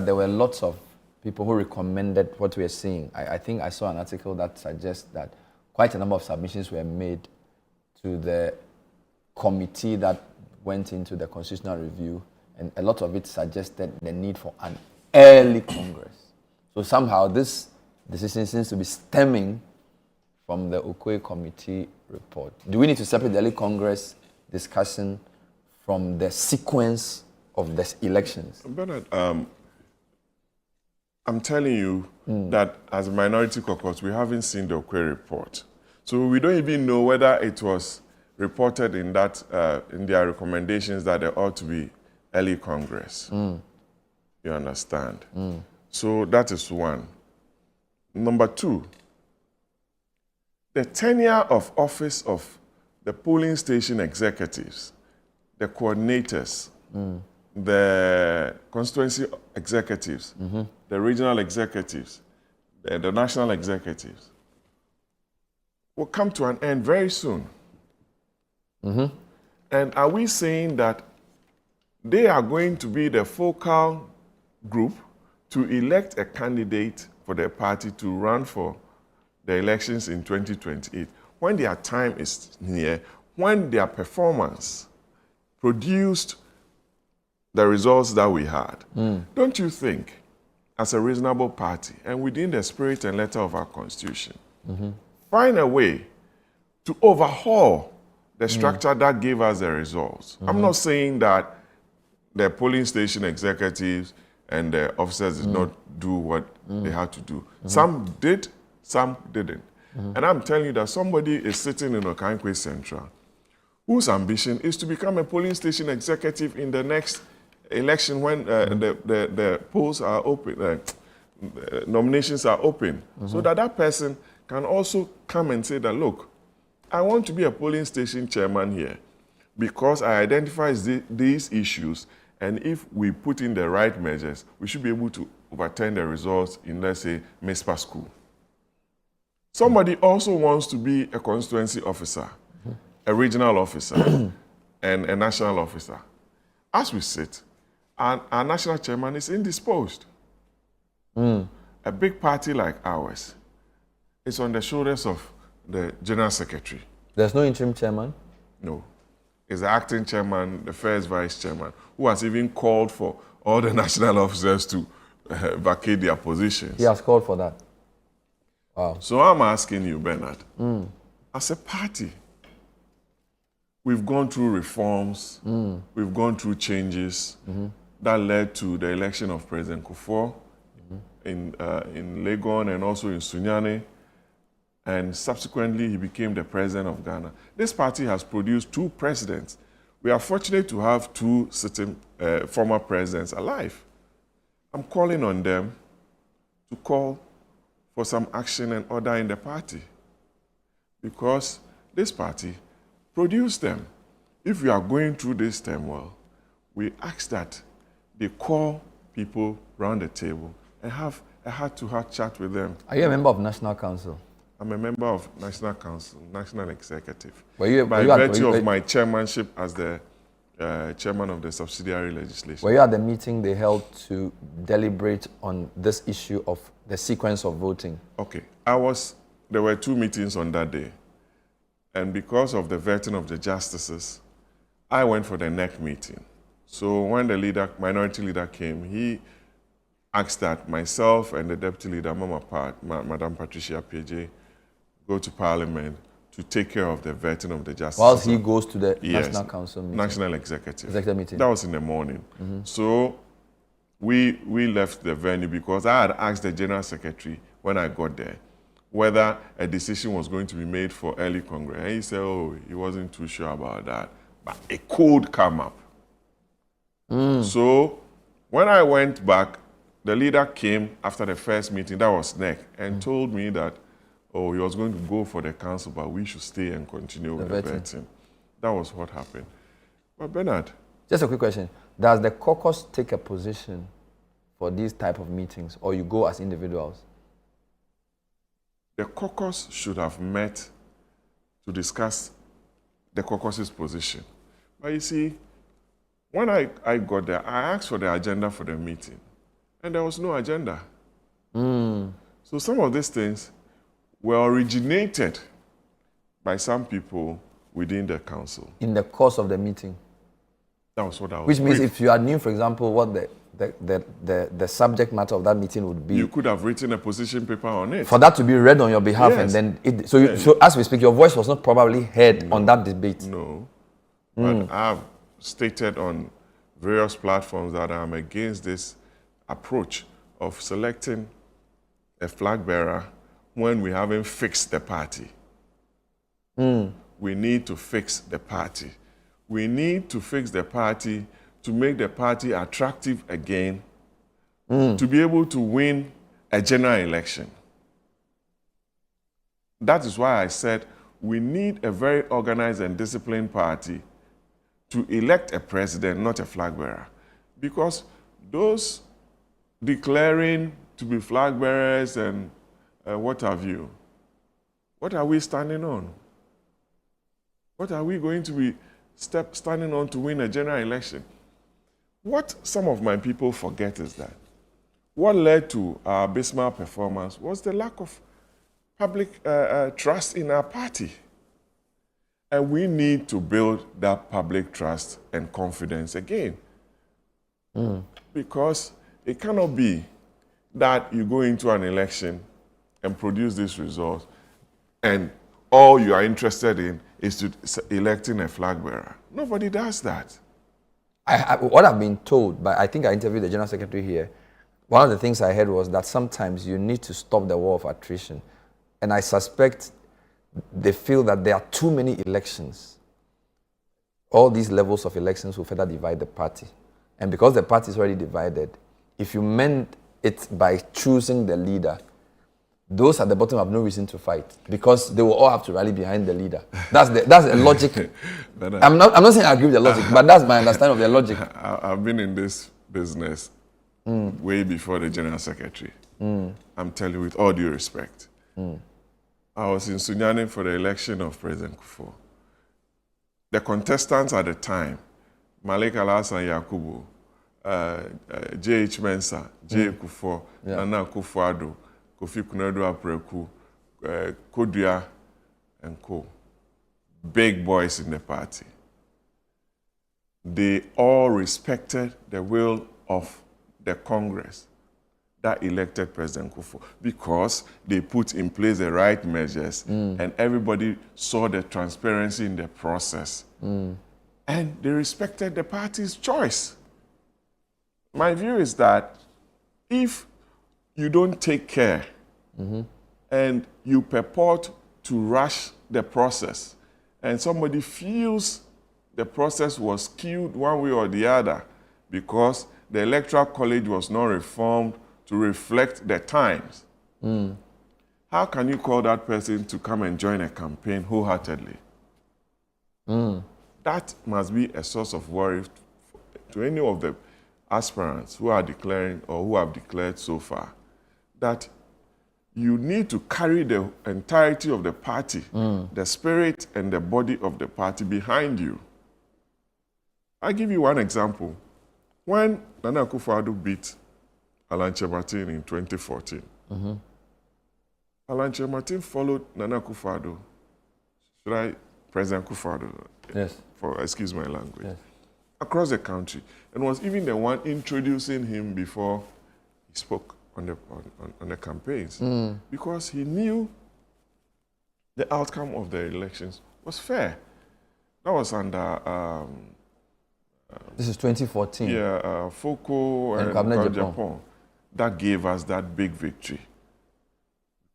There were lots of people who recommended what we are seeing. I think I saw an article that suggests that quite a number of submissions were made to the committee that went into the constitutional review, and a lot of it suggested the need for an early Congress. So somehow this decision seems to be stemming from the Okoye Committee report. Do we need to separate the early Congress discussion from the sequence of the elections? Bernard, I'm telling you that as a minority caucus, we haven't seen the Okoye report. So we don't even know whether it was reported in that in their recommendations that there ought to be early Congress. You understand? So that is one. Number two, the tenure of office of the polling station executives, the coordinators, the constituency executives, the regional executives, the national executives, will come to an end very soon. And are we saying that they are going to be the focal group to elect a candidate for their party to run for the elections in 2028, when their time is near, when their performance produced the results that we had? Don't you think, as a reasonable party, and within the spirit and letter of our Constitution, find a way to overhaul the structure that gave us the results? I'm not saying that the polling station executives and the officers did not do what they had to do. Some did, some didn't. And I'm telling you that somebody is sitting in Okankwe Central whose ambition is to become a polling station executive in the next election when the polls are open, nominations are open, so that that person can also come and say that, look, I want to be a polling station chairman here because I identify these issues, and if we put in the right measures, we should be able to overturn the results in, let's say, MISPA school. Somebody also wants to be a constituency officer, a regional officer, and a national officer. As we sit, our national chairman is indisposed. A big party like ours is on the shoulders of the general secretary. There's no interim chairman? No. It's the acting chairman, the first vice chairman, who has even called for all the national officers to vacate their positions. He has called for that? Wow. So I'm asking you, Bernard, as a party, we've gone through reforms, we've gone through changes that led to the election of President Kufuor in Legon and also in Sunyani, and subsequently he became the president of Ghana. This party has produced 2 presidents. We are fortunate to have 2 sitting former presidents alive. I'm calling on them to call for some action and order in the party, because this party produced them. If we are going through this turmoil, we ask that they call people around the table and have a heart-to-heart chat with them. Are you a member of National Council? I'm a member of National Council, National Executive. By virtue of my chairmanship as the chairman of the subsidiary legislation. Were you at the meeting they held to deliberate on this issue of the sequence of voting? Okay, there were 2 meetings on that day. And because of the vetting of the justices, I went for the NEC meeting. So when the minority leader came, he asked that myself and the deputy leader, Madam Patricia PJ, go to Parliament to take care of the vetting of the justices. Whilst he goes to the National Council meeting? National Executive meeting. That was in the morning. So we left the venue because I had asked the General Secretary when I got there whether a decision was going to be made for early Congress. And he said, oh, he wasn't too sure about that. But it could come up. So when I went back, the leader came after the first meeting, that was NEC, and told me that, oh, he was going to go for the council, but we should stay and continue with the vetting. That was what happened. But Bernard. Just a quick question. Does the caucus take a position for these type of meetings, or you go as individuals? The caucus should have met to discuss the caucus's position. But you see, when I got there, I asked for the agenda for the meeting. and there was no agenda. So some of these things were originated by some people within the council. In the course of the meeting. That was what I was. Which means if you knew, for example, what the subject matter of that meeting would be, you could have written a position paper on it. For that to be read on your behalf, Yes. and then so as we speak, your voice was not probably heard on that debate. No, but I've stated on various platforms that I'm against this approach of selecting a flag bearer when we haven't fixed the party. We need to fix the party. We need to fix the party to make the party attractive again, to be able to win a general election. That is why I said we need a very organized and disciplined party to elect a president, not a flag bearer. Because those declaring to be flag bearers and what have you, what are we standing on? What are we going to be standing on to win a general election? What some of my people forget is that what led to our abysmal performance was the lack of public trust in our party. And we need to build that public trust and confidence again. Because it cannot be that you go into an election and produce this result and all you are interested in is to electing a flag bearer. Nobody does that. What I've been told, but I think I interviewed the General Secretary here, one of the things I heard was that sometimes you need to stop the war of attrition. And I suspect they feel that there are too many elections. All these levels of elections will further divide the party. And because the party is already divided, if you meant it by choosing the leader, those at the bottom have no reason to fight because they will all have to rally behind the leader. That's the logic. I'm not saying I agree with the logic, but that's my understanding of the logic. I've been in this business way before the General Secretary. I'm telling you with all due respect. I was in Sunyani for the election of President Kufuor. The contestants at the time, Malik Alasan Yakubu, J.H. Mensah, J. Kufuor, Nana Akufo-Addo, Kofi Kunedu Apreku, Kodua, and co. Big boys in the party. They all respected the will of the Congress that elected President Kufuor because they put in place the right measures and everybody saw the transparency in the process. And they respected the party's choice. My view is that if you don't take care and you purport to rush the process and somebody feels the process was skewed one way or the other because the Electoral College was not reformed to reflect the times, how can you call that person to come and join a campaign wholeheartedly? That must be a source of worry to any of the aspirants who are declaring or who have declared so far, that you need to carry the entirety of the party, the spirit and the body of the party behind you. I'll give you one example. When Nana Akufo-Addo beat Alan Chemartin in 2014, Alan Chemartin followed Nana Akufo-Addo, President Akufo-Addo, Yes. Excuse my language, Yes. across the country, and was even the one introducing him before he spoke on the campaigns, because he knew the outcome of the elections was fair. That was under This is 2014. Foko and Agyapong. That gave us that big victory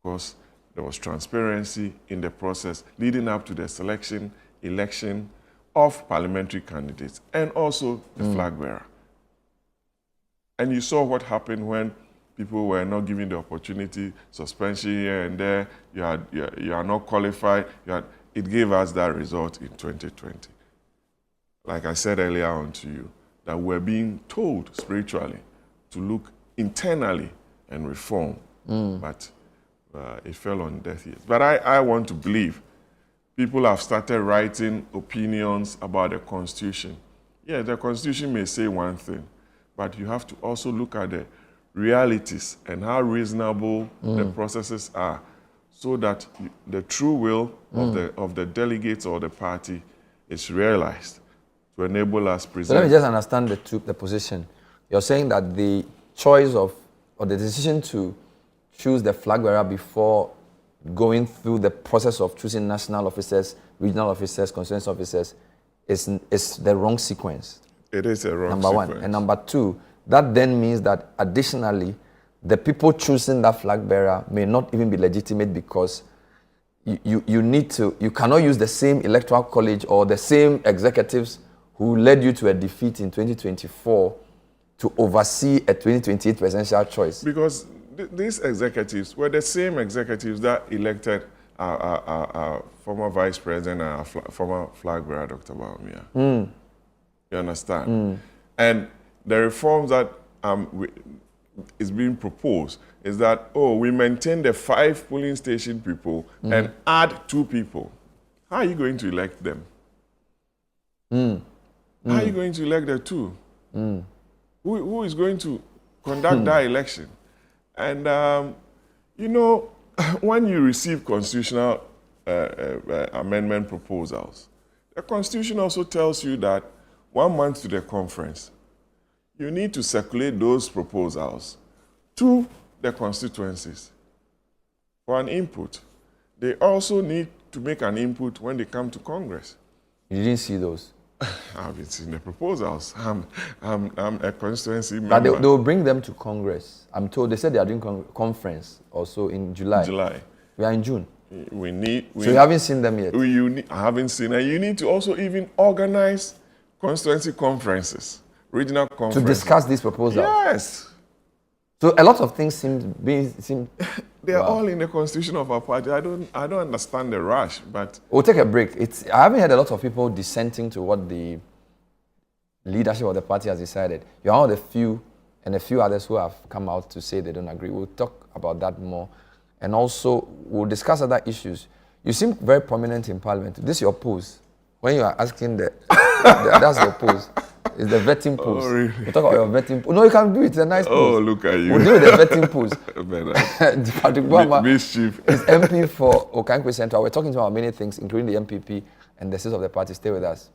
because there was transparency in the process leading up to the election of parliamentary candidates and also the flag bearer. And you saw what happened when people were not given the opportunity, suspension here and there, you are not qualified. It gave us that result in 2020. Like I said earlier on to you, that we're being told spiritually to look internally and reform, but it fell on deaf ears. But I want to believe people have started writing opinions about the Constitution. Yeah, the Constitution may say one thing, but you have to also look at the realities and how reasonable the processes are, so that the true will of the delegates or the party is realized to enable us present. So let me just understand the position. You're saying that the choice of, or the decision to choose the flag bearer before going through the process of choosing national officers, regional officers, constituency officers is the wrong sequence. It is a wrong number sequence. one. And number two, that then means that additionally, the people choosing that flag bearer may not even be legitimate, because you cannot use the same electoral college or the same executives who led you to a defeat in 2024 to oversee a 2028 presidential choice. Because these executives were the same executives that elected our former vice president and our former flag bearer, Dr. Bawumia. You understand? And the reforms that is being proposed is that, we maintain the 5 polling station people and add 2 people. How are you going to elect them? How are you going to elect the 2? Who is going to conduct that election? And, when you receive constitutional amendment proposals, the Constitution also tells you that 1 month to the conference, you need to circulate those proposals to the constituencies for an input. They also need to make an input when they come to Congress. You didn't see those? I haven't seen the proposals. I'm a constituency member. But they will bring them to Congress. I'm told they said they are doing conference also in July. We are in June. We need. So you haven't seen them yet? I haven't seen them. You need to also even organize constituency conferences, regional conferences. To discuss these proposals? Yes. So a lot of things seem they are all in the constitution of our party. I don't understand the rush, but we'll take a break. I haven't heard a lot of people dissenting to what the leadership of the party has decided. You're one of the few, and a few others who have come out to say they don't agree. We'll talk about that more, and also we'll discuss other issues. You seem very prominent in Parliament. This is your pose. When you are asking that's your pose. It's the vetting pose. Oh, really? We'll talk about your vetting pose. No, you can do it. It's a nice pose. Oh, look at you. We'll do the vetting pose. Patrick Boamah Mischief. is MP for Okankwe Central. We're talking about many things, including the NPP and the state of the party. Stay with us.